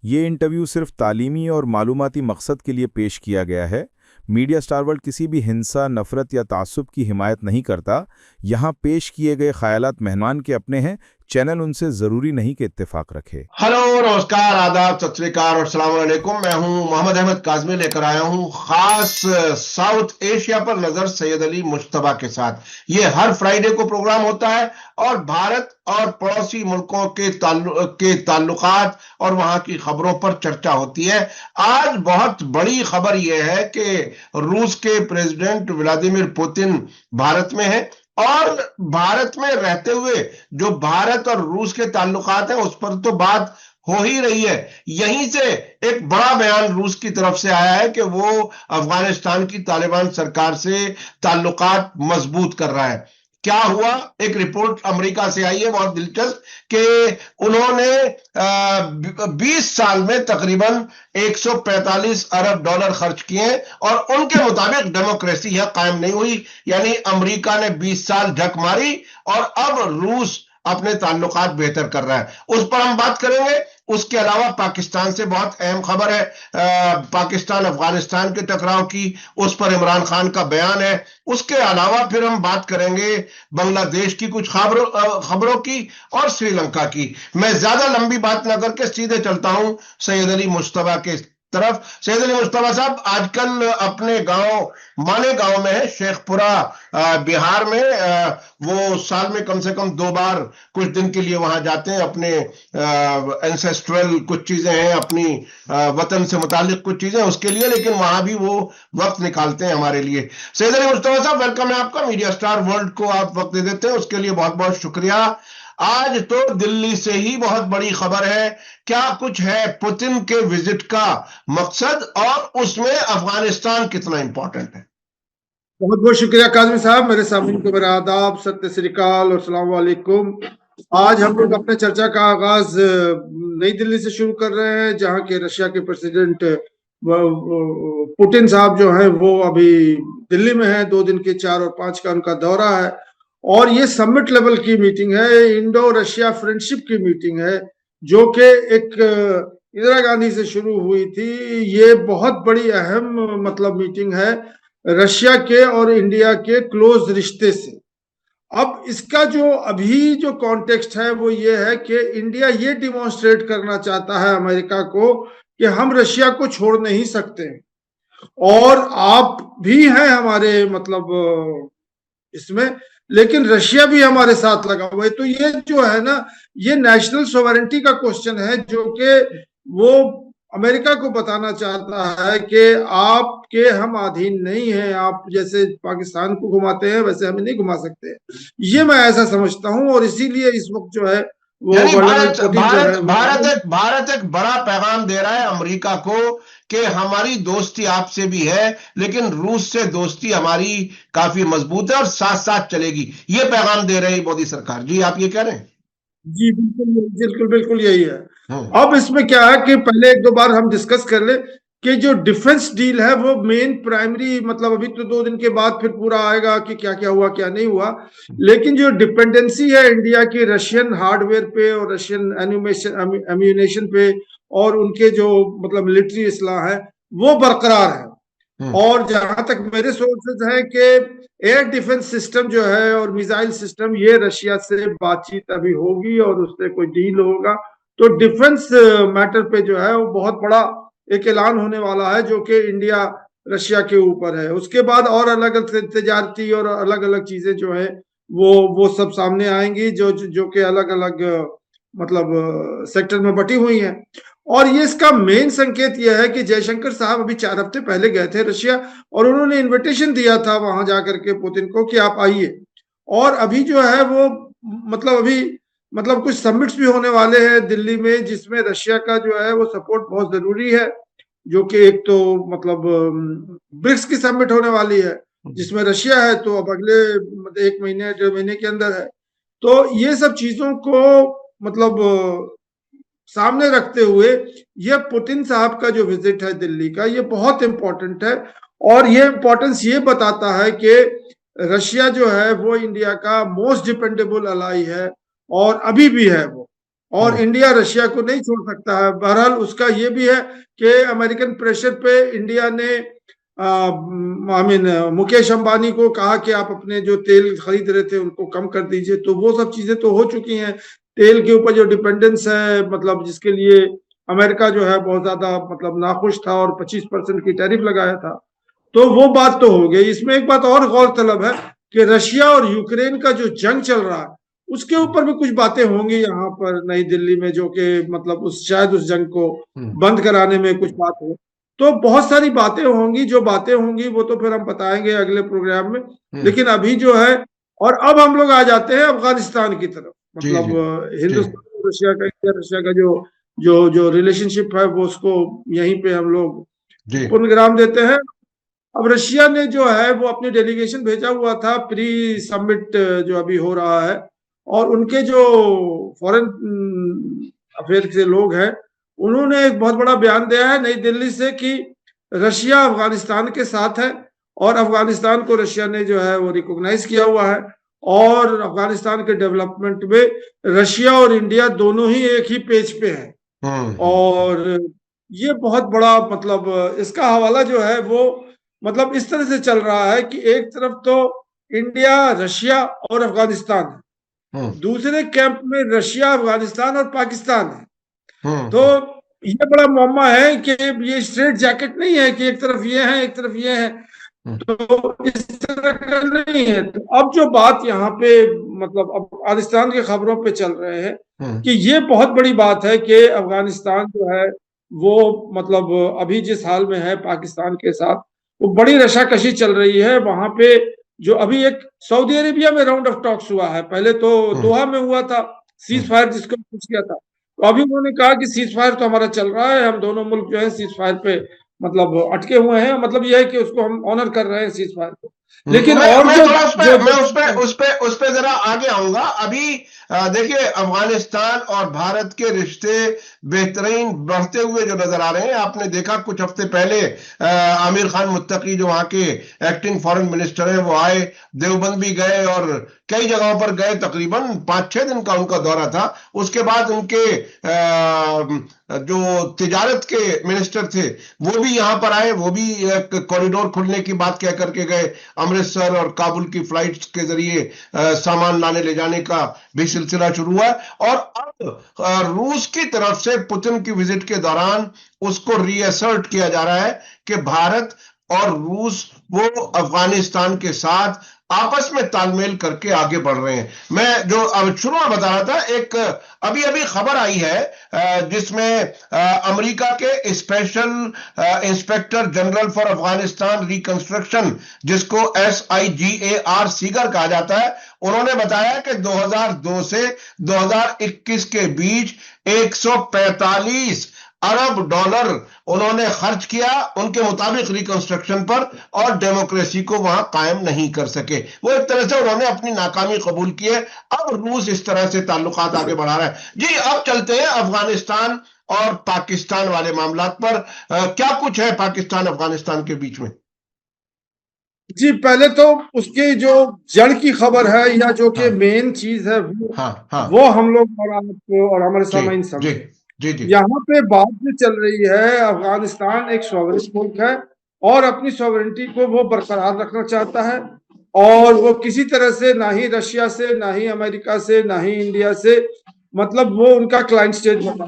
ये इंटरव्यू सिर्फ तालीमी और मालूमाती मकसद के लिए पेश किया गया है। मीडिया स्टार वर्ल्ड किसी भी हिंसा, नफरत या तासुब की हिमायत नहीं करता। यहाँ पेश किए गए ख्यालात मेहमान के अपने हैं। चैनल उनसे ज़रूरी नहीं कि इत्तेफाक रखे। हेलो, नमस्कार, आदाब, सत श्री अकाल और अस्सलाम वालेकुम। मैं हूं मोहम्मद अहमद काज़मी, लेकर आया हूं खास साउथ एशिया पर नजर सैयद अली मुश्तबा के साथ। ये हर फ्राइडे को प्रोग्राम होता है और भारत और पड़ोसी मुल्कों के ताल्लुकात और वहां की खबरों पर चर्चा होती है। आज बहुत बड़ी खबर यह है कि रूस के प्रेसिडेंट व्लादिमीर पुतिन भारत में है और भारत में रहते हुए जो भारत और रूस के ताल्लुकात हैं उस पर तो बात हो ही रही है। यहीं से एक बड़ा बयान रूस की तरफ से आया है कि वो अफगानिस्तान की तालिबान सरकार से ताल्लुकात मजबूत कर रहा है। क्या हुआ, एक रिपोर्ट अमेरिका से आई है बहुत दिलचस्प कि उन्होंने 20 साल में तकरीबन 145 अरब डॉलर खर्च किए और उनके मुताबिक डेमोक्रेसी यह कायम नहीं हुई। यानी अमेरिका ने 20 साल झक मारी और अब रूस अपने ताल्लुकात बेहतर कर रहा है। उस पर हम बात करेंगे। उसके अलावा पाकिस्तान से बहुत अहम खबर है, पाकिस्तान अफगानिस्तान के टकराव की, उस पर इमरान खान का बयान है। उसके अलावा फिर हम बात करेंगे बांग्लादेश की कुछ खबरों की और श्रीलंका की। मैं ज्यादा लंबी बात ना करके सीधे चलता हूं सैयद अली मुश्तबा के तरफ। सैयद अली मुश्तबा साहब आजकल अपने गांव माने गांव में है, शेखपुरा बिहार में। वो साल में कम से कम 2 बार कुछ दिन के लिए वहां जाते हैं। अपने एंसेस्ट्रल कुछ चीजें हैं, अपनी वतन से मुतालिक कुछ चीजें उसके लिए, लेकिन वहां भी वो वक्त निकालते हैं हमारे लिए। सैयद अली मुश्तबा साहब, वेलकम है आपका। मीडिया स्टार वर्ल्ड को आप वक्त दे देते हैं, उसके लिए बहुत बहुत शुक्रिया। आज तो दिल्ली से ही बहुत बड़ी खबर है। क्या कुछ है पुतिन के विजिट का मकसद और उसमें अफगानिस्तान कितना इंपॉर्टेंट है? बहुत बहुत शुक्रिया काजमी साहब। मेरे सामने को मेरा आदाब, सत्य श्री अकाल और सलाम वालेकुम। आज हम लोग अपने चर्चा का आगाज नई दिल्ली से शुरू कर रहे हैं, जहां के रशिया के प्रेसिडेंट पुतिन साहब जो हैं वो अभी दिल्ली में हैं। 2 दिन के 4 और 5 का उनका दौरा है और ये समिट लेवल की मीटिंग है, इंडो रशिया फ्रेंडशिप की मीटिंग है, जो कि एक इंदिरा गांधी से शुरू हुई थी। ये बहुत बड़ी अहम मतलब मीटिंग है रशिया के और इंडिया के क्लोज रिश्ते से। अब इसका जो अभी जो कॉन्टेक्स्ट है वो ये है कि इंडिया ये डिमॉन्स्ट्रेट करना चाहता है अमेरिका को कि हम रशिया को छोड़ नहीं सकते और आप भी हैं हमारे मतलब इसमें, लेकिन रशिया भी हमारे साथ लगा हुआ है। तो ये जो है ना, ये नेशनल सोवरेंटी का क्वेश्चन है, जो कि वो अमेरिका को बताना चाहता है कि आपके हम अधीन नहीं हैं, आप जैसे पाकिस्तान को घुमाते हैं वैसे हमें नहीं घुमा सकते। ये मैं ऐसा समझता हूं और इसीलिए इस वक्त जो है वो भारत एक बड़ा पैगाम दे रहा है अमेरिका को कि हमारी दोस्ती आपसे भी है, लेकिन रूस से दोस्ती हमारी काफी मजबूत है और साथ साथ चलेगी। ये पैगाम दे रही मोदी सरकार। जी, आप ये कह रहे हैं? जी बिल्कुल बिल्कुल बिल्कुल यही है। अब इसमें क्या है कि पहले 1-2 बार हम डिस्कस कर ले कि जो डिफेंस डील है वो मेन प्राइमरी, मतलब अभी तो 2 दिन के बाद फिर पूरा आएगा कि क्या क्या हुआ क्या नहीं हुआ, लेकिन जो डिपेंडेंसी है इंडिया की रशियन हार्डवेयर पे और रशियन एम्यूनेशन पे और उनके जो मतलब मिलिट्री असलाह है वो बरकरार है। और जहां तक मेरे सोर्सेज हैं कि एयर डिफेंस सिस्टम जो है और मिसाइल सिस्टम, ये रशिया से बातचीत अभी होगी और उससे कोई डील होगा। तो डिफेंस मैटर पे जो है वो बहुत बड़ा एक ऐलान होने वाला है, जो कि इंडिया रशिया के ऊपर है। उसके बाद और अलग अलग तजारती और अलग अलग चीजें जो है वो सब सामने आएंगी, जो कि अलग अलग मतलब सेक्टर में बटी हुई हैं। और ये इसका मेन संकेत यह है कि जयशंकर साहब अभी 4 हफ्ते पहले गए थे रशिया और उन्होंने इनविटेशन दिया था वहां जाकर के पुतिन को कि आप आइए। और अभी जो है वो मतलब अभी मतलब कुछ समिट्स भी होने वाले हैं दिल्ली में, जिसमें रशिया का जो है वो सपोर्ट बहुत जरूरी है। जो कि एक तो मतलब ब्रिक्स की समिट होने वाली है जिसमें रशिया है, तो अब अगले 1 महीने 1.5 महीने के अंदर है। तो ये सब चीजों को मतलब सामने रखते हुए ये पुतिन साहब का जो विजिट है दिल्ली का, ये बहुत इंपॉर्टेंट है। और ये इंपॉर्टेंस ये बताता है कि रशिया जो है वो इंडिया का मोस्ट डिपेंडेबल अलाई है और अभी भी है वो। और इंडिया रशिया को नहीं छोड़ सकता है। बहरहाल उसका ये भी है कि अमेरिकन प्रेशर पे इंडिया ने मुकेश अंबानी को कहा कि आप अपने जो तेल खरीद रहे थे उनको कम कर दीजिए, तो वो सब चीजें तो हो चुकी हैं। तेल के ऊपर जो डिपेंडेंस है, मतलब जिसके लिए अमेरिका जो है बहुत ज्यादा मतलब नाखुश था और 25% की टैरिफ लगाया था, तो वो बात तो हो गई। इसमें एक बात और गौरतलब है कि रशिया और यूक्रेन का जो जंग चल रहा है उसके ऊपर भी कुछ बातें होंगी यहाँ पर नई दिल्ली में, जो कि मतलब शायद उस जंग को बंद कराने में कुछ बात हो। तो बहुत सारी बातें होंगी, जो बातें होंगी वो तो फिर हम बताएंगे अगले प्रोग्राम में। लेकिन अभी जो है, और अब हम लोग आ जाते हैं अफगानिस्तान की तरफ। मतलब हिंदुस्तान और रशिया का, इंडिया रशिया का जो जो जो रिलेशनशिप है वो उसको यहीं पे हम लोग पूर्णविराम देते हैं। अब रशिया ने जो है वो अपनी डेलीगेशन भेजा हुआ था प्री समिट जो अभी हो रहा है, और उनके जो फॉरेन अफेयर के लोग हैं उन्होंने एक बहुत बड़ा बयान दिया है नई दिल्ली से कि रशिया अफगानिस्तान के साथ है और अफगानिस्तान को रशिया ने जो है वो रिकॉग्नाइज किया हुआ है, और अफगानिस्तान के डेवलपमेंट में रशिया और इंडिया दोनों ही एक ही पेज पे हैं। और ये बहुत बड़ा मतलब इसका हवाला जो है वो मतलब इस तरह से चल रहा है कि एक तरफ तो इंडिया, रशिया और अफगानिस्तान है, दूसरे कैंप में रशिया, अफगानिस्तान और पाकिस्तान है। तो ये बड़ा मुअम्मा है कि ये स्ट्रेट जैकेट नहीं है कि एक तरफ ये है एक तरफ ये है, तो इस तरह का नहीं है। तो अब जो बात यहाँ पे मतलब अफगानिस्तान की खबरों पे चल रहे हैं कि ये बहुत बड़ी बात है कि अफगानिस्तान जो है वो मतलब अभी जिस हाल में है पाकिस्तान के साथ, वो बड़ी रशाकशी चल रही है वहां पे। जो अभी एक सऊदी अरेबिया में राउंड ऑफ टॉक्स हुआ है, पहले तो दोहा में हुआ था सीज फायर जिसको कुछ किया था, तो अभी उन्होंने कहा कि सीज फायर तो हमारा चल रहा है, हम दोनों मुल्क जो है सीज फायर पे मतलब अटके हुए हैं, मतलब यह है कि उसको हम ऑनर कर रहे हैं सीज फायर को। लेकिन मैं थोड़ा उस पे जरा आगे आऊंगा। अभी देखिए अफगानिस्तान और भारत के रिश्ते बेहतरीन बढ़ते हुए जो नजर आ रहे हैं। आपने देखा कुछ हफ्ते पहले आमिर खान मुत्तकी जो वहां के एक्टिंग फॉरेन मिनिस्टर हैं वो आए, देवबंद भी गए और कई जगहों पर गए, तकरीबन 5-6 दिन का उनका दौरा था। उसके बाद उनके जो तिजारत के मिनिस्टर थे वो भी यहां पर आए, वो भी एक कॉरिडोर खुलने की बात कह करके गए। अमृतसर और काबुल की फ्लाइट्स के जरिए सामान लाने ले जाने का भी सिलसिला शुरू हुआ। और अब रूस की तरफ से पुतिन की विजिट के दौरान उसको रीअसर्ट किया जा रहा है कि भारत और रूस वो अफगानिस्तान के साथ आपस में तालमेल करके आगे बढ़ रहे हैं। मैं जो अब शुरू में बता रहा था, एक अभी अभी खबर आई है जिसमें अमेरिका के special inspector general for Afghanistan reconstruction, जिसको SIGAR सीगर कहा जाता है, उन्होंने बताया कि 2002 से 2021 के बीच 145 अरब डॉलर उन्होंने खर्च किया उनके मुताबिक रिकंस्ट्रक्शन पर, और डेमोक्रेसी को वहां कायम नहीं कर सके। वो एक तरह से उन्होंने अपनी नाकामी कबूल की है। अब रूस इस तरह से ताल्लुकात आगे बढ़ा रहा है। जी अब चलते हैं अफगानिस्तान और पाकिस्तान वाले मामलात पर। क्या कुछ है पाकिस्तान अफगानिस्तान के बीच में? जी पहले तो उसकी जो जड़ की खबर है या जो कि मेन चीज है वो हम लोग और आप और हमारे सामने समझे। यहाँ पे बात जो चल रही है, अफगानिस्तान एक सॉवरेन मुल्क है और अपनी सॉवरेनिटी को वो बरकरार रखना चाहता है, और वो किसी तरह से ना ही रशिया से, ना ही अमेरिका से, ना ही इंडिया से, मतलब वो उनका क्लाइंट स्टेट बना।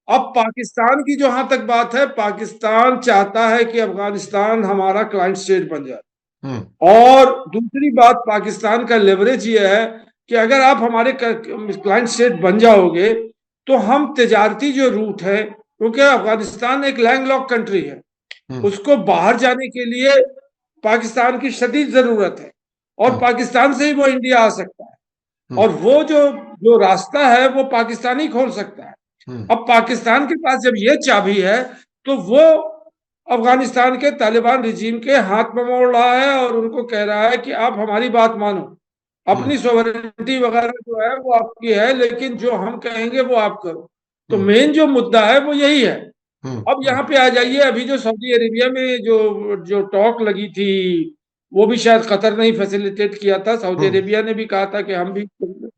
अब पाकिस्तान की जहां तक बात है, पाकिस्तान चाहता है कि अफगानिस्तान हमारा क्लाइंट स्टेट बन जाए, और दूसरी बात पाकिस्तान का लेवरेज ये है कि अगर आप हमारे क्लाइंट स्टेट बन जाओगे तो हम तिजारती जो रूट है, क्योंकि अफगानिस्तान एक लैंडलॉक कंट्री है, उसको बाहर जाने के लिए पाकिस्तान की शदीद जरूरत है, और पाकिस्तान से ही वो इंडिया आ सकता है, और वो जो रास्ता है वो पाकिस्तान ही खोल सकता है। अब पाकिस्तान के पास जब ये चाबी है तो वो अफगानिस्तान के तालिबान रिजीम के हाथ में मोड़ रहा है और उनको कह रहा है कि आप हमारी बात मानो, अपनी सॉवरेनिटी वगैरह जो है वो आपकी है, लेकिन जो हम कहेंगे वो आप करो। तो मेन जो मुद्दा है वो यही है। अब यहाँ पे आ जाइए, अभी जो सऊदी अरेबिया में जो टॉक लगी थी वो भी शायद कतर ने ही फैसिलिटेट किया था, सऊदी अरेबिया ने भी कहा था कि हम भी,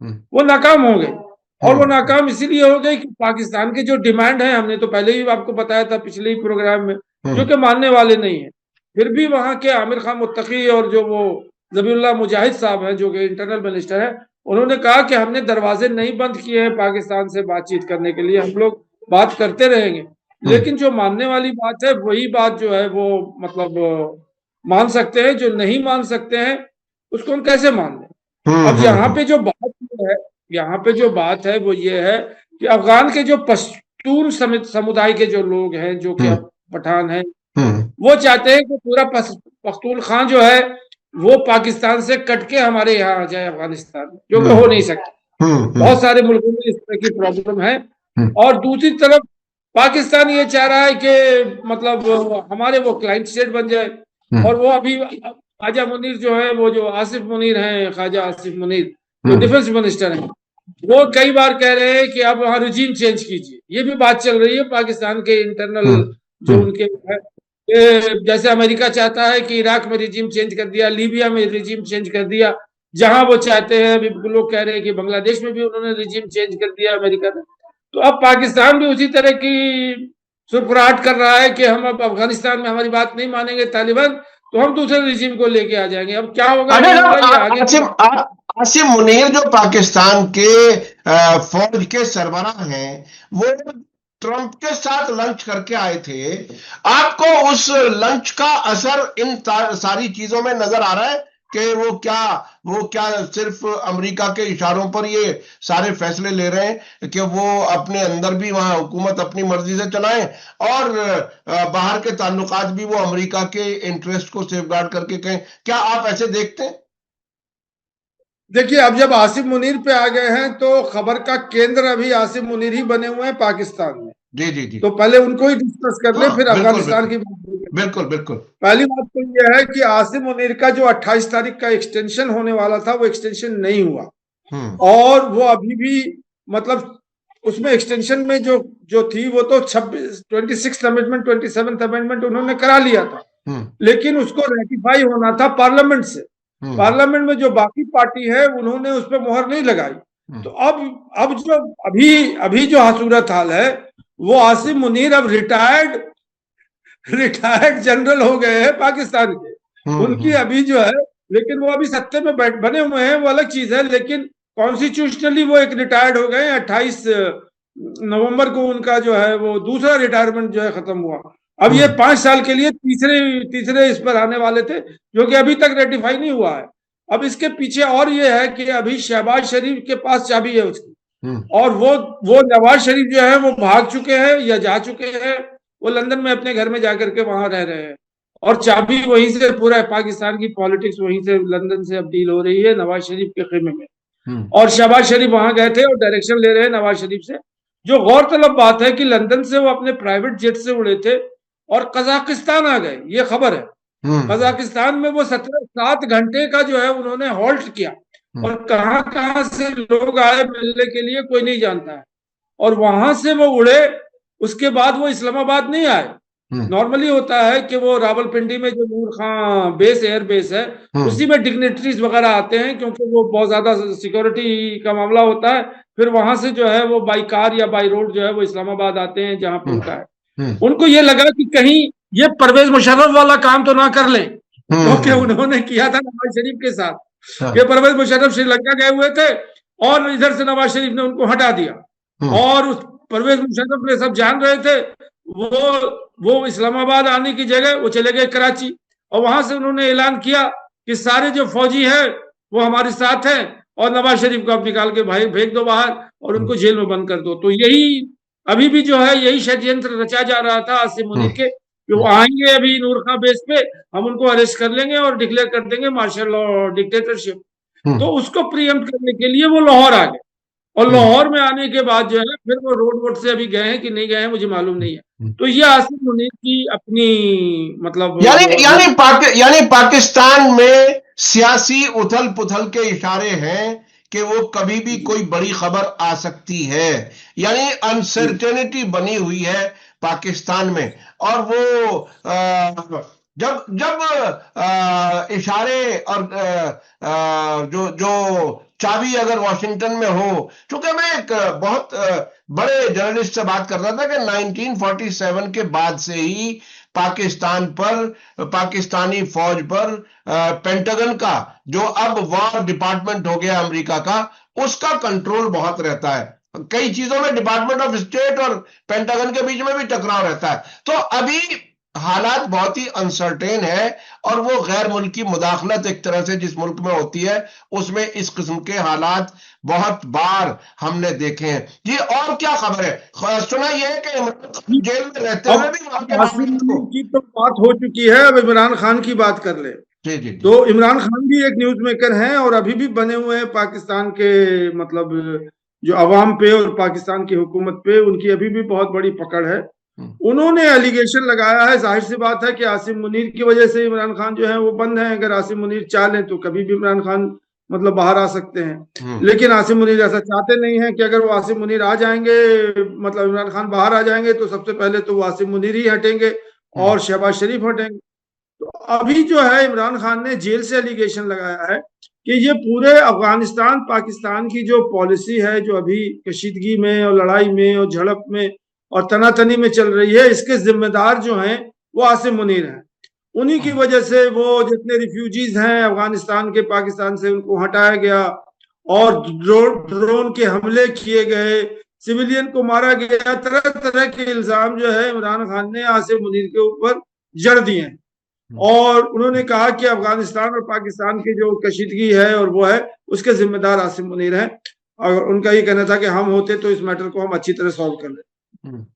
वो नाकाम हो गए। और वो नाकाम इसीलिए हो गई कि पाकिस्तान के जो डिमांड है, हमने तो पहले ही आपको बताया था पिछले ही प्रोग्राम में, जो कि मानने वाले नहीं है। फिर भी वहां के आमिर खान मुत्तकी और जो वो जबीउल्लाह मुजाहिद साहब हैं, जो कि इंटरनल मिनिस्टर है, उन्होंने कहा कि हमने दरवाजे नहीं बंद किए हैं पाकिस्तान से बातचीत करने के लिए, हम लोग बात करते रहेंगे। लेकिन जो मानने वाली बात है वही बात जो है वो मतलब मान सकते हैं, जो नहीं मान सकते हैं उसको हम कैसे मान लें। अब यहाँ पे जो बात है, यहाँ पे जो बात है वो ये है कि अफगान के जो पश्तून समुदाय के जो लोग हैं, जो कि अब पठान हैं, वो चाहते हैं कि पूरा पख्तूनख्वा जो है वो पाकिस्तान से कट के हमारे यहाँ आ जाए अफगानिस्तान में, जो कि हो नहीं सकता। बहुत सारे मुल्कों में इस तरह की प्रॉब्लम है। और दूसरी तरफ पाकिस्तान ये चाह रहा है कि मतलब हमारे वो क्लाइंट स्टेट बन जाए। और वो अभी ख्वाजा मुनीर जो है, वो जो आसिफ मुनीर हैं, ख्वाजा आसिफ मुनीर जो डिफेंस मिनिस्टर हैं, वो कई बार कह रहे हैं कि आप वहां रिजीम चेंज कीजिए। ये भी बात चल रही है पाकिस्तान के इंटरनल जो उनके है, जैसे अमेरिका चाहता है कि इराक में रिजीम चेंज कर दिया, लीबिया में रिजीम चेंज कर दिया, जहां वो चाहते हैं। अभी लोग कह रहे हैं कि बांग्लादेश में भी उन्होंने रिजीम चेंज कर दिया अमेरिका ने। तो अब पाकिस्तान भी उसी तरह की सुरफराहट कर रहा है कि हम अब अफगानिस्तान में हमारी बात नहीं मानेंगे तालिबान, तो हम दूसरे रिजीम को लेके आ जाएंगे। अब क्या होगा अरे नहीं होगा ये आगे आसिम मुनीर जो पाकिस्तान के फौज के सरबराह हैं, वो ट्रंप के साथ लंच करके आए थे। आपको उस लंच का असर इन सारी चीजों में नजर आ रहा है कि वो क्या सिर्फ अमेरिका के इशारों पर ये सारे फैसले ले रहे हैं कि वो अपने अंदर भी वहां हुकूमत अपनी मर्जी से चलाएं और बाहर के ताल्लुकात भी वो अमेरिका के इंटरेस्ट को सेफगार्ड करके कहें? क्या आप ऐसे देखते हैं? देखिए, अब जब आसिफ मुनीर पे आ गए हैं तो खबर का केंद्र अभी आसिफ मुनीर ही बने हुए हैं पाकिस्तान में। जी जी जी। तो पहले उनको ही डिस्कस कर ले, फिर बिल्कुल अफगानिस्तान की बिल्कुल बात। बिल्कुल बिल्कुल। पहली बात तो यह है कि आसिफ मुनीर का जो 28 तारीख का एक्सटेंशन होने वाला था वो एक्सटेंशन नहीं हुआ। और वो अभी भी मतलब उसमें एक्सटेंशन में जो जो थी वो तो 26 अमेंडमेंट 27 अमेंडमेंट उन्होंने करा लिया था, लेकिन उसको रेटिफाई होना था पार्लियामेंट से। पार्लियामेंट में जो बाकी पार्टी है उन्होंने उस पर मोहर नहीं लगाई। तो अब जो अभी अभी जो सूरत हाल है, वो आसिफ मुनीर अब रिटायर्ड जनरल हो गए हैं पाकिस्तान के। उनकी अभी जो है, लेकिन वो अभी सत्ते में बने हुए हैं, वो अलग चीज है, लेकिन कॉन्स्टिट्यूशनली वो एक रिटायर्ड हो गए। 28 नवंबर को उनका जो है वो दूसरा रिटायरमेंट जो है खत्म हुआ। अब ये 5 साल के लिए तीसरे इस पर आने वाले थे, जो कि अभी तक रेटिफाई नहीं हुआ है। अब इसके पीछे और ये है कि अभी शहबाज शरीफ के पास चाबी है उसकी, और वो नवाज शरीफ जो है वो भाग चुके हैं या जा चुके हैं, वो लंदन में अपने घर में जाकर के वहां रह रहे हैं। और चाबी वहीं से, पूरा पाकिस्तान की पॉलिटिक्स वहीं से, लंदन से अब डील हो रही है नवाज शरीफ के खेमे में। और शहबाज शरीफ वहां गए थे और डायरेक्शन ले रहे हैं नवाज शरीफ से। जो गौरतलब बात है कि लंदन से वो अपने प्राइवेट जेट से उड़े थे और कजाकिस्तान आ गए, ये खबर है। कजाकिस्तान में वो 7 घंटे का जो है उन्होंने हॉल्ट किया, और कहां कहां से लोग आए मिलने के लिए कोई नहीं जानता है। और वहां से वो उड़े, उसके बाद वो इस्लामाबाद नहीं आए। नॉर्मली होता है कि वो रावलपिंडी में जो नूर खां बेस एयर बेस है, उसी में डिग्नेटरीज वगैरह आते हैं, क्योंकि वो बहुत ज्यादा सिक्योरिटी का मामला होता है। फिर वहां से जो है वो बाई कार या बाई रोड जो है वो इस्लामाबाद आते हैं, जहां पर उनका है। उनको ये लगा कि कहीं ये परवेज मुशर्रफ वाला काम तो ना कर लें, क्योंकि उन्होंने किया था नवाज शरीफ के साथ। कि परवेज मुशर्रफ श्रीलंका गए हुए थे और इधर से नवाज शरीफ ने उनको हटा दिया। और उस परवेज मुशर्रफ ने सब जान रहे थे, वो इस्लामाबाद आने की जगह वो चले गए कराची, और वहां से उन्होंने ऐलान किया कि सारे जो फौजी हैं वो हमारे साथ हैं, और नवाज शरीफ को आप निकाल के भाई भेज दो बाहर और उनको जेल में बंद कर दो। तो यही अभी भी जो है यही षड्यंत्र रचा जा रहा था आसिम मुनीर के, कि वो आएंगे अभी नूर खां बेस पे, हम उनको अरेस्ट कर लेंगे और डिक्लेयर कर देंगे मार्शल लॉ डिक्टेटरशिप। तो उसको प्रीएम्प्ट करने के लिए वो लाहौर आ गए, और लाहौर में आने के बाद जो है फिर वो रोड वोड से अभी गए हैं कि नहीं गए हैं मुझे मालूम नहीं है। तो ये आसिफ मुनीर की अपनी मतलब यानी पाकिस्तान में सियासी उथल पुथल के इशारे हैं कि वो कभी भी कोई बड़ी खबर आ सकती है, यानी अनसर्टेनिटी बनी हुई है पाकिस्तान में। और वो जब इशारे और जो चाबी अगर वॉशिंगटन में हो, क्योंकि मैं एक बहुत बड़े जर्नलिस्ट से बात कर रहा था कि 1947 के बाद से ही पाकिस्तान पर, पाकिस्तानी फौज पर पेंटागन का, जो अब वॉर डिपार्टमेंट हो गया अमेरिका का, उसका कंट्रोल बहुत रहता है। कई चीजों में डिपार्टमेंट ऑफ स्टेट और पेंटागन के बीच में भी टकराव रहता है। तो अभी हालात बहुत ही अनसर्टेन है, और वो गैर मुल्की मुदाखलत एक तरह से जिस मुल्क में होती है, उसमें इस किस्म के हालात बहुत बार हमने देखे हैं। जी, और क्या खबर है? सुना यह है कि जेल में रहते हुए भी वहां के आसिम मुनीर की तो बात हो चुकी है, अब इमरान खान की बात कर ले। जी जी तो इमरान खान भी एक न्यूज मेकर हैं और अभी भी बने हुए हैं पाकिस्तान के, मतलब जो अवाम पे और पाकिस्तान की हुकूमत पे उनकी अभी भी बहुत बड़ी पकड़ है। उन्होंने एलिगेशन लगाया है, जाहिर सी बात है कि आसिम मुनीर की वजह से इमरान खान जो है वो बंद है। अगर आसिम मुनीर चाह लें तो कभी भी इमरान खान मतलब बाहर आ सकते हैं, लेकिन आसिम मुनीर ऐसा चाहते नहीं है कि अगर वो आसिम मुनीर आ जाएंगे, मतलब इमरान खान बाहर आ जाएंगे, तो सबसे पहले तो वो आसिम मुनीर ही हटेंगे और शहबाज शरीफ हटेंगे। तो अभी जो है इमरान खान ने जेल से एलिगेशन लगाया है कि ये पूरे अफगानिस्तान पाकिस्तान की जो पॉलिसी है, जो अभी कशीदगी में और लड़ाई में और झड़प में और तनातनी में चल रही है, इसके जिम्मेदार जो हैं वो आसिम मुनीर हैं। उन्हीं की वजह से वो जितने रिफ्यूजीज हैं अफगानिस्तान के, पाकिस्तान से उनको हटाया गया और ड्रोन के हमले किए गए, सिविलियन को मारा गया, तरह तरह के इल्जाम जो है इमरान खान ने आसिम मुनीर के ऊपर जड़ दिए हैं। और उन्होंने कहा कि अफगानिस्तान और पाकिस्तान की जो कशीदगी है और वो है, उसके जिम्मेदार आसिम मुनीर हैं। और उनका ये कहना था कि हम होते तो इस मैटर को हम अच्छी तरह सॉल्व कर लें।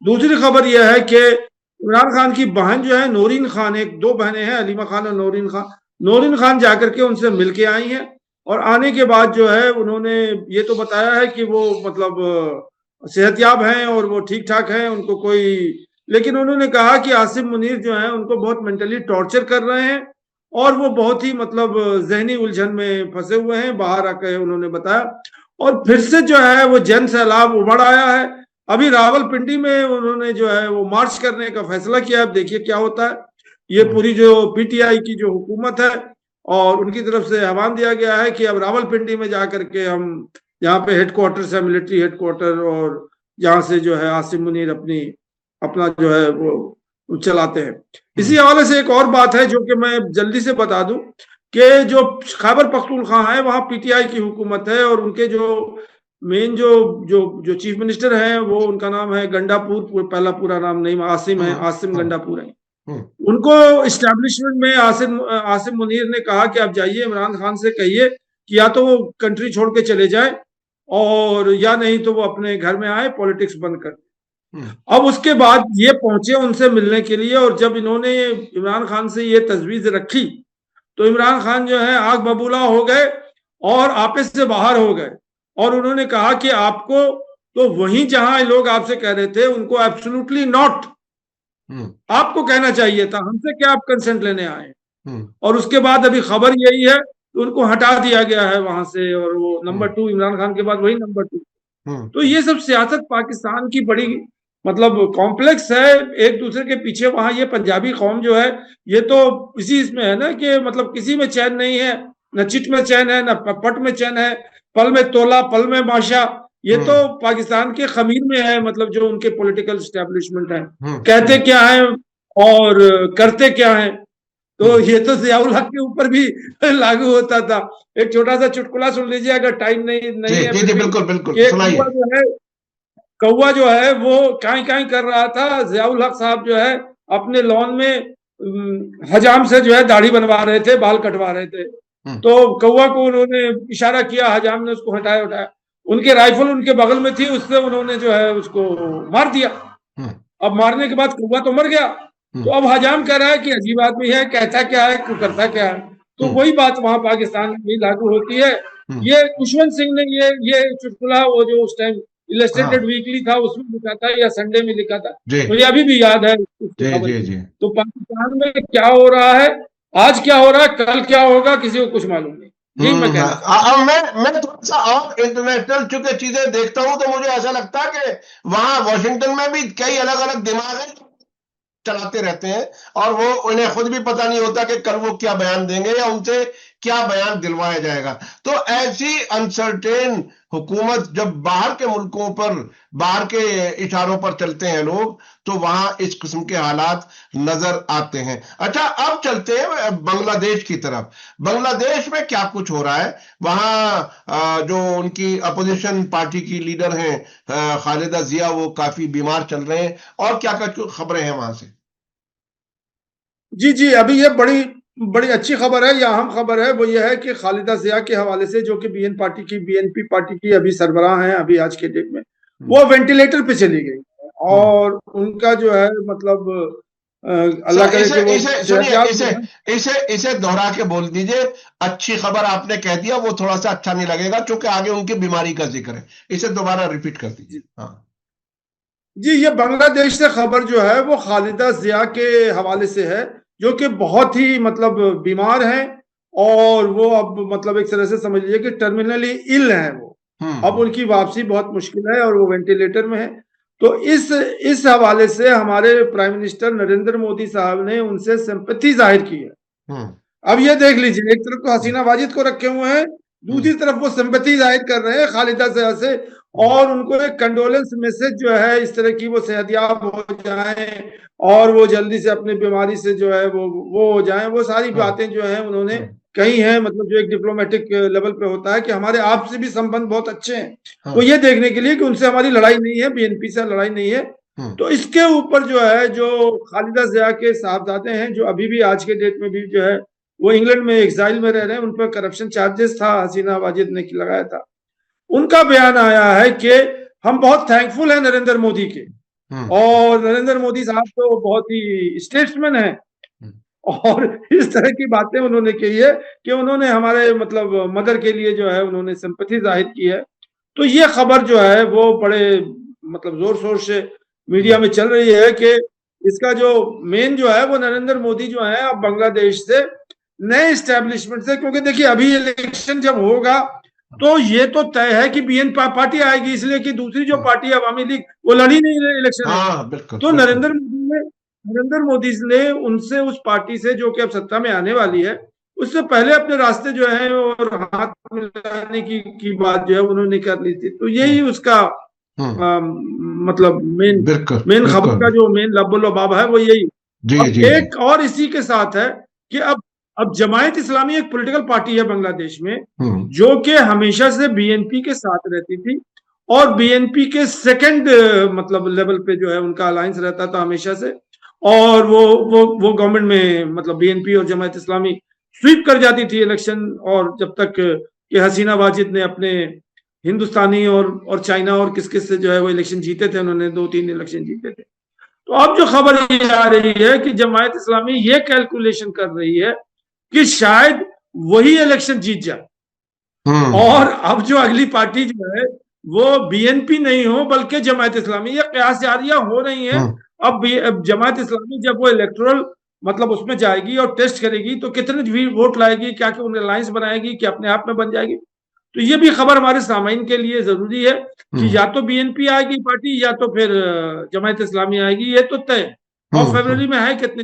दूसरी खबर यह है कि इमरान खान की बहन जो है नौरीन खान, एक दो बहनें हैं, अलीमा खान और नौरीन खान, नौरीन खान जाकर के उनसे मिल के आई हैं। और आने के बाद जो है उन्होंने ये तो बताया है कि वो मतलब सेहतयाब हैं और वो ठीक ठाक हैं, उनको कोई, लेकिन उन्होंने कहा कि आसिम मुनीर जो है उनको बहुत मेंटली टॉर्चर कर रहे हैं और वो बहुत ही मतलब जहनी उलझन में फंसे हुए हैं, बाहर आकर उन्होंने बताया। और फिर से जो है वो जन सैलाब उमड़ आया है। अभी रावलपिंडी में उन्होंने जो है वो मार्च करने का फैसला किया। अब देखिए क्या होता है। ये पूरी जो पीटीआई की जो हुकूमत है और उनकी तरफ से आह्वान दिया गया है कि अब रावलपिंडी में जाकर के हम, यहाँ पे हेडक्वार्टर्स है, मिलिट्री हेडक्वार्टर, और यहाँ से जो है आसिम मुनीर अपना जो है वो चलाते हैं। इसी हवाले से एक और बात है जो कि मैं जल्दी से बता दूं कि जो खैबर पख्तूनख्वा है वहां पीटीआई की हुकूमत है और उनके जो मेन जो जो जो चीफ मिनिस्टर हैं वो, उनका नाम है गंडापुर, पहला पूरा नाम नहीं आसिम है, आसिम गंडापुर है। उनको इस्टेब्लिशमेंट में आसिम मुनीर ने कहा कि आप जाइए इमरान खान से कहिए कि या तो वो कंट्री छोड़ के चले जाए और या नहीं तो वो अपने घर में आए, पॉलिटिक्स बंद कर। अब उसके बाद ये पहुंचे उनसे मिलने के लिए, और जब इन्होंने इमरान खान से ये तजवीज रखी तो इमरान खान जो है आग बबूला हो गए और आपे से बाहर हो गए। और उन्होंने कहा कि आपको तो वहीं जहां लोग आपसे कह रहे थे उनको एब्सोल्युटली नॉट, आपको कहना चाहिए था, हमसे क्या आप कंसेंट लेने आए। और उसके बाद अभी खबर यही है कि उनको हटा दिया गया है वहां से, और वो नंबर 2, इमरान खान के बाद वही नंबर 2। तो ये सब सियासत पाकिस्तान की बड़ी मतलब कॉम्प्लेक्स है, एक दूसरे के पीछे। वहां ये पंजाबी कौम जो है ये तो इसी इसमें है ना कि मतलब किसी में चैन नहीं है, न चिट में चैन है, न पट में चैन है, पल में तोला पल में माशा। ये तो पाकिस्तान के खमीर में है, मतलब जो उनके पॉलिटिकल एस्टेब्लिशमेंट है, कहते क्या है और करते क्या है। तो ये तो ज़ियाउल हक के ऊपर भी लागू होता था। एक छोटा सा चुटकुला सुन लीजिए अगर टाइम नहीं है। जी, बिल्कुल बिल्कुल सुनाइए। कौवा जो है वो काई काई कर रहा था, ज़ियाउल हक साहब जो है अपने लॉन में हजाम से जो है दाढ़ी बनवा रहे थे, बाल कटवा रहे थे। तो कौवा को उन्होंने इशारा किया, हजाम ने उसको हटाया। उनके राइफल उनके बगल में थी, उससे उन्होंने जो है उसको मार दिया। अब मारने के बाद कौवा तो मर गया। तो अब हजाम कह रहा है कि अजीब आदमी है, कहता क्या है, करता क्या है। तो वही बात वहां पाकिस्तान में भी लागू होती है। ये खुशवंत सिंह ने ये चुटकुला वो जो उस टाइम इलस्ट्रेटेड वीकली था उसमें लिखा था या संडे में लिखा था, मुझे अभी भी याद है। तो पाकिस्तान में क्या हो रहा है, आज क्या हो रहा है, कल क्या होगा, किसी को कुछ मालूम नहीं। मैं थोड़ा सा और इंटरनेशनल चूंकि चीजें देखता हूं तो मुझे ऐसा लगता है कि वहां वॉशिंगटन में भी कई अलग अलग दिमाग है चलाते रहते हैं और वो उन्हें खुद भी पता नहीं होता कि कल वो क्या बयान देंगे या उनसे क्या बयान दिलवाया जाएगा। तो ऐसी अनसर्टेन हुकूमत जब बाहर के मुल्कों पर, बाहर के इशारों पर चलते हैं लोग, तो वहां इस किस्म के हालात नजर आते हैं। अच्छा, अब चलते हैं बांग्लादेश की तरफ। बांग्लादेश में क्या कुछ हो रहा है वहां? जो उनकी अपोजिशन पार्टी की लीडर हैं खालिदा जिया, वो काफी बीमार चल रहे हैं, और क्या कुछ खबरें हैं वहां से? जी जी, अभी ये बड़ी बड़ी अच्छी खबर है या अहम खबर है, वो ये है कि खालिदा जिया के हवाले से, जो कि बीएनपी पार्टी की अभी सरबराह हैं अभी आज के डेट में, वो वेंटिलेटर पे चली गई और उनका जो है मतलब अल्लाह सर, करे कि वो इसे सुनिए, सेहतयाब इसे हो जाए। इसे इसे दोहरा के बोल दीजिए। अच्छी खबर आपने कह दिया, वो थोड़ा सा अच्छा नहीं लगेगा क्योंकि आगे उनकी बीमारी का जिक्र है। इसे दोबारा रिपीट कर दीजिए। हाँ जी, ये बांग्लादेश से खबर जो है वो खालिदा जिया के हवाले से है, जो कि बहुत ही मतलब बीमार हैं और वो अब मतलब एक तरह से समझ लीजिए कि टर्मिनली इल हैं वो। अब उनकी वापसी बहुत मुश्किल है और वो वेंटिलेटर में है। तो इस हवाले से हमारे प्राइम मिनिस्टर नरेंद्र मोदी साहब ने उनसे सिंपैथी जाहिर की है। अब ये देख लीजिए, एक तरफ तो हसीना वाजिद को रखे हुए हैं, दूसरी तरफ वो सिंपैथी जाहिर कर रहे हैं खालिदा जिया से, और उनको एक कंडोलेंस मैसेज जो है इस तरह की, वो सेहतयाब हो जाएं और वो जल्दी से अपनी बीमारी से जो है वो हो जाएं, वो सारी बातें जो है उन्होंने कही हैं। मतलब जो एक डिप्लोमेटिक लेवल पे होता है कि हमारे आपसे भी संबंध बहुत अच्छे हैं, वो ये देखने के लिए कि उनसे हमारी लड़ाई नहीं है, बीएनपी से लड़ाई नहीं है। तो इसके ऊपर जो है, जो खालिदा जिया के साहबजादे हैं, जो अभी भी आज के डेट में भी जो है वो इंग्लैंड में एग्जाइल में रह रहे हैं, उन पर करप्शन चार्जेस था, हसीना वाजिद ने लगाया था। उनका बयान आया है कि हम बहुत थैंकफुल हैं नरेंद्र मोदी के, और नरेंद्र मोदी साहब तो बहुत ही स्टेट्समैन हैं, और इस तरह की बातें उन्होंने कही है कि उन्होंने हमारे मतलब मदर के लिए जो है उन्होंने सिंपैथी जाहिर की है। तो ये खबर जो है वो बड़े मतलब जोर शोर से मीडिया में चल रही है कि इसका जो मेन जो है वो नरेंद्र मोदी जो है अब बांग्लादेश से नए इस्टेब्लिशमेंट से, क्योंकि देखिए अभी इलेक्शन जब होगा तो ये तो तय है कि बीएनपी पार्टी आएगी, इसलिए कि दूसरी जो पार्टी अवामी लीग वो लड़ी नहीं इलेक्शन में। तो नरेंद्र मोदी ने उनसे, उस पार्टी से जो कि अब सत्ता में आने वाली है, उससे पहले अपने रास्ते जो है और हाथ मिलाने की बात जो है उन्होंने कर ली थी। तो यही उसका मतलब मेन खबर का जो मेन लबो-लबाब है वो यही। अब एक और इसी के साथ है कि अब जमायत इस्लामी एक पॉलिटिकल पार्टी है बांग्लादेश में, जो कि हमेशा से बीएनपी के साथ रहती थी, और बीएनपी के सेकंड मतलब लेवल पे जो है उनका अलायंस रहता था हमेशा से, और वो गवर्नमेंट में मतलब बीएनपी और जमायत इस्लामी स्वीप कर जाती थी इलेक्शन, और जब तक कि हसीना वाजिद ने अपने हिंदुस्तानी और चाइना और किस से जो है वो इलेक्शन जीते थे, उन्होंने 2-3 इलेक्शन जीते थे। तो अब जो खबर ये आ रही है कि जमायत इस्लामी ये कैलकुलेशन कर रही है कि शायद वही इलेक्शन जीत जाए, और अब जो अगली पार्टी जो है वो बीएनपी नहीं हो बल्कि जमायत इस्लामी। ये कयास जारियां हो रही हैं। अब जमायत इस्लामी जब वो इलेक्टोरल मतलब उसमें जाएगी और टेस्ट करेगी तो कितने वोट लाएगी, क्या कि उन्हें अलायंस बनाएगी, कि अपने आप में बन जाएगी। तो ये भी खबर हमारे सामाइन के लिए जरूरी है कि या तो बीएनपी आएगी पार्टी या तो फिर जमायत इस्लामी आएगी, ये तो तय। और फरवरी में है कितने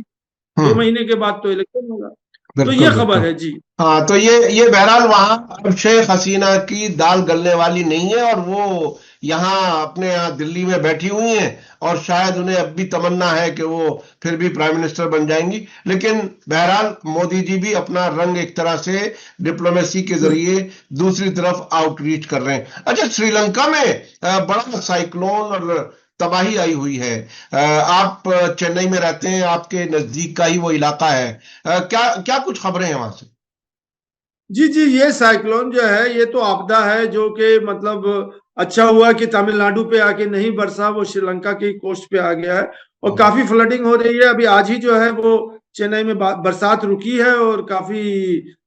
2 महीने के बाद तो इलेक्शन होगा। तो ये खबर है जी। हाँ, तो ये बहरहाल वहां अब शेख हसीना की दाल गलने वाली नहीं है, और वो अपने यहाँ दिल्ली में बैठी हुई हैं, और शायद उन्हें अब भी तमन्ना है कि वो फिर भी प्राइम मिनिस्टर बन जाएंगी। लेकिन बहरहाल मोदी जी भी अपना रंग एक तरह से डिप्लोमेसी के जरिए दूसरी तरफ आउटरीच कर रहे हैं। अच्छा, श्रीलंका में बड़ा साइक्लोन और तबाही आई हुई है। आप चेन्नई में रहते हैं, आपके नजदीक का ही वो इलाका है। क्या कुछ खबरें हैं वहां से? जी जी, ये साइक्लोन जो है ये तो आपदा है, जो कि मतलब अच्छा हुआ कि तमिलनाडु पे आके नहीं बरसा, वो श्रीलंका की कोस्ट पे आ गया है, और काफी फ्लडिंग हो रही है। अभी आज ही जो है वो चेन्नई में बरसात रुकी है, और काफी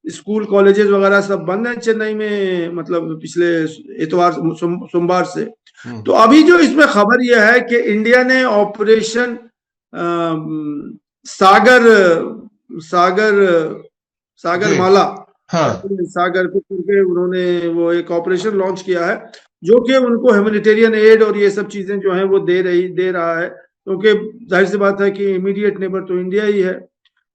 स्कूल कॉलेजेस वगैरह सब बंद हैं चेन्नई में, मतलब पिछले इतवार सोमवार से। तो अभी जो इसमें खबर यह है कि इंडिया ने ऑपरेशन सागर माला, सागर को करके उन्होंने वो एक ऑपरेशन लॉन्च किया है, जो कि उनको ह्यूमैनिटेरियन एड और ये सब चीजें जो हैं वो दे रहा है, क्योंकि जाहिर सी बात है कि इमीडिएट नेबर तो इंडिया ही है।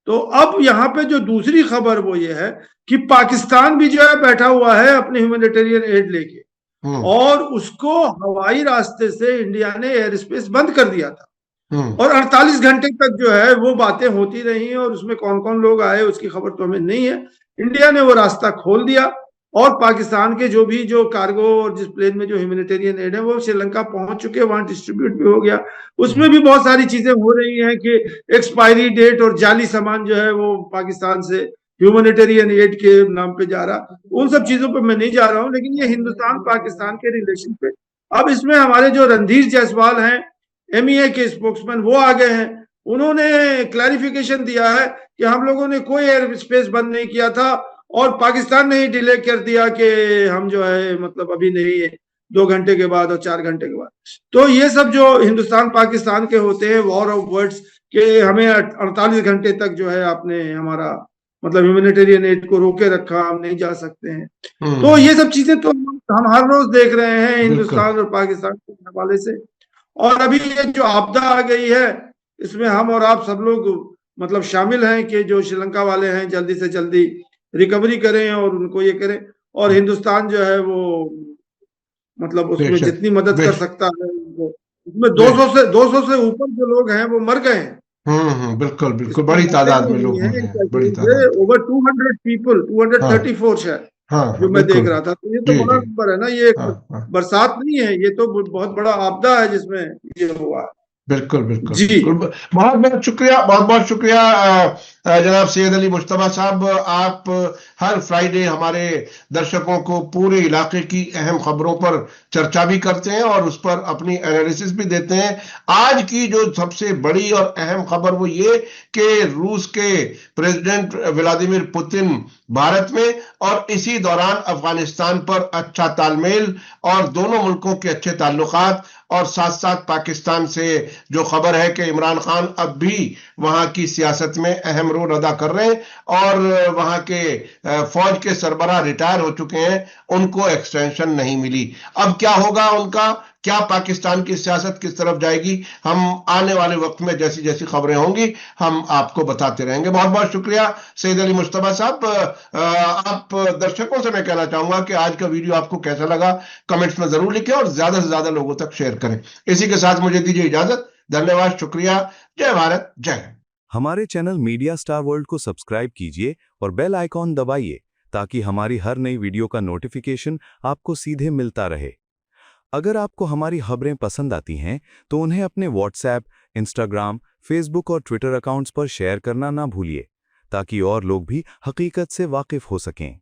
तो अब यहाँ पे जो दूसरी खबर वो ये है कि पाकिस्तान भी जो है बैठा हुआ है अपने ह्यूमैनिटेरियन एड लेके, और उसको हवाई रास्ते से इंडिया ने एयर स्पेस बंद कर दिया था, और 48 घंटे तक जो है वो बातें होती रही, और उसमें कौन कौन लोग आए उसकी खबर तो हमें नहीं है। इंडिया ने वो रास्ता खोल दिया, और पाकिस्तान के जो कार्गो और जिस प्लेन में जो ह्यूमैनिटेरियन एड है वो श्रीलंका पहुंच चुके हैं, वहां डिस्ट्रीब्यूट भी हो गया। उसमें भी बहुत सारी चीजें हो रही हैं कि एक्सपायरी डेट और जाली सामान जो है वो पाकिस्तान से ह्यूमैनिटेरियन एड के नाम पे जा रहा। उन सब चीजों पे मैं नहीं जा रहा हूं, लेकिन ये हिंदुस्तान पाकिस्तान के रिलेशन पे अब इसमें हमारे जो रणधीर जायसवाल हैं, एमईए के स्पोक्समैन, वो आ गए हैं। उन्होंने क्लैरिफिकेशन दिया है कि हम लोगों ने कोई एयर स्पेस बंद नहीं किया था, और पाकिस्तान ने ही डिले कर दिया कि हम जो है मतलब अभी नहीं है, 2 घंटे के बाद और 4 घंटे के बाद। तो ये सब जो हिंदुस्तान पाकिस्तान के होते हैं वॉर ऑफ वर्ड्स, कि हमें 48 घंटे तक जो है आपने हमारा मतलब ह्यूमैनिटेरियन एड को रोके रखा, हम नहीं जा सकते हैं। तो ये सब चीजें तो हम हर रोज देख रहे हैं हिंदुस्तान और पाकिस्तान के हवाले से। और अभी ये जो आपदा आ गई है, इसमें हम और आप सब लोग मतलब शामिल हैं कि जो श्रीलंका वाले हैं जल्दी से जल्दी रिकवरी करें और उनको ये करें, और हिंदुस्तान जो है वो मतलब उसमें जितनी मदद कर सकता है उनको, उसमें 200 से ऊपर जो लोग हैं वो मर गए हैं। बिल्कुल बिल्कुल, बड़ी तादाद में लोग मर गए, बड़ी तादाद, ओवर 200 पीपल, 234 शायद, जो मैं देख रहा था। तो ये तो बड़ा नंबर है ना, ये बरसात नहीं है, ये तो बहुत बड़ा आपदा है जिसमें ये हुआ। बिल्कुल बिल्कुल जी, बहुत बहुत शुक्रिया, बहुत बहुत शुक्रिया जनाब सैयद अली मुश्तबा साहब। आप हर फ्राइडे हमारे दर्शकों को पूरे इलाके की अहम खबरों पर चर्चा भी करते हैं और उस पर अपनी एनालिसिस भी देते हैं। आज की जो सबसे बड़ी और अहम खबर वो ये कि रूस के प्रेसिडेंट व्लादिमीर पुतिन भारत में, और इसी दौरान अफगानिस्तान पर अच्छा तालमेल और दोनों मुल्कों के अच्छे ताल्लुकात, और साथ साथ पाकिस्तान से जो खबर है कि इमरान खान अब भी वहां की सियासत में अहम रोल अदा कर रहे हैं, और वहां के फौज के सरबराह रिटायर हो चुके हैं, उनको एक्सटेंशन नहीं मिली। अब क्या होगा उनका, क्या पाकिस्तान की सियासत किस तरफ जाएगी, हम आने वाले वक्त में जैसी जैसी खबरें होंगी हम आपको बताते रहेंगे। बहुत बहुत शुक्रिया सैयद अली मुश्तबा साहब। आप दर्शकों से मैं कहना चाहूंगा कि आज का वीडियो आपको कैसा लगा कमेंट्स में जरूर लिखें और ज्यादा से ज्यादा लोगों तक शेयर करें। इसी के साथ मुझे दीजिए इजाजत, धन्यवाद, शुक्रिया, जय भारत, जय हिंद। हमारे चैनल मीडिया स्टार वर्ल्ड को सब्सक्राइब कीजिए और बेल आइकॉन दबाइए ताकि हमारी हर नई वीडियो का नोटिफिकेशन आपको सीधे मिलता रहे। अगर आपको हमारी खबरें पसंद आती हैं तो उन्हें अपने व्हाट्सएप, इंस्टाग्राम, फेसबुक और ट्विटर अकाउंट्स पर शेयर करना ना भूलिए ताकि और लोग भी हकीकत से वाकिफ हो सकें।